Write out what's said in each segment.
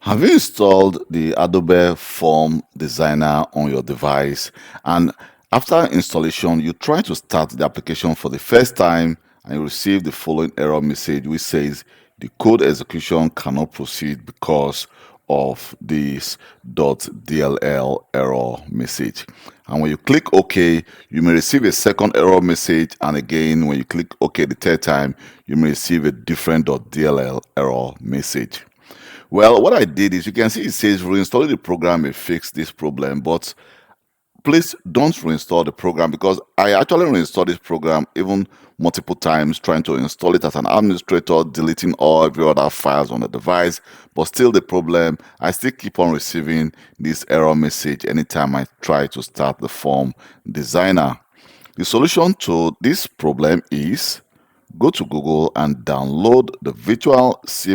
Have you installed the Adobe Form Designer on your device, and after installation you try to start the application for the first time and you receive the following error message which says the code execution cannot proceed because of this .dll error message? And when you click OK, you may receive a second error message, and again when you click OK the third time, you may receive a different .dll error message. Well, what I did is, you can see it says reinstalling the program may fix this problem, but please don't reinstall the program, because I actually reinstalled this program even multiple times, trying to install it as an administrator, deleting all every other files on the device, but still the problem, I still keep on receiving this error message anytime I try to start the form designer. The solution to this problem is go to Google and download the Visual C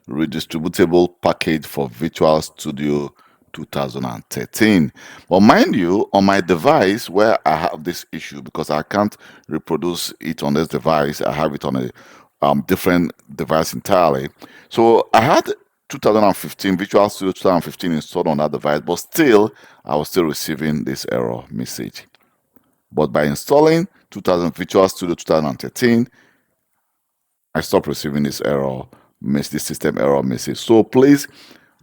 Redistributable package for Visual Studio 2013. But mind you, on my device where I have this issue, because I can't reproduce it on this device, I have it on a different device entirely. So I had 2015 Visual Studio 2015 installed on that device, but still I was still receiving this error message. But by installing Visual Studio 2013, I stopped receiving this system error message. So please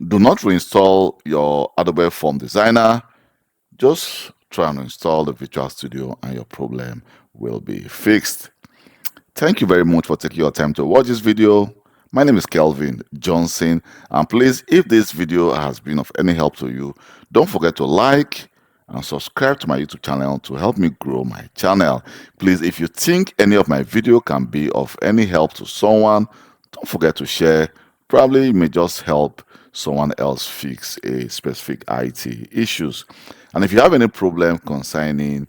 do not reinstall your Adobe Form Designer. Just try and install the Visual Studio and your problem will be fixed. Thank you very much for taking your time to watch this video. My name is Kelvin Johnson, and please, if this video has been of any help to you, don't forget to like and subscribe to my YouTube channel to help me grow my channel. Please, if you think any of my video can be of any help to someone, don't forget to share. Probably it may just help someone else fix a specific IT issues. And if you have any problem concerning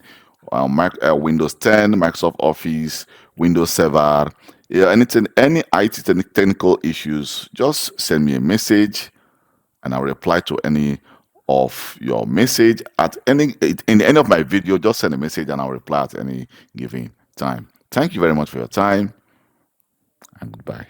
Windows 10, Microsoft Office, Windows Server, anything, any IT technical issues, just send me a message and I'll reply to any of your message in any of my video. Just send a message and I'll reply at any given time. Thank you very much for your time, and goodbye.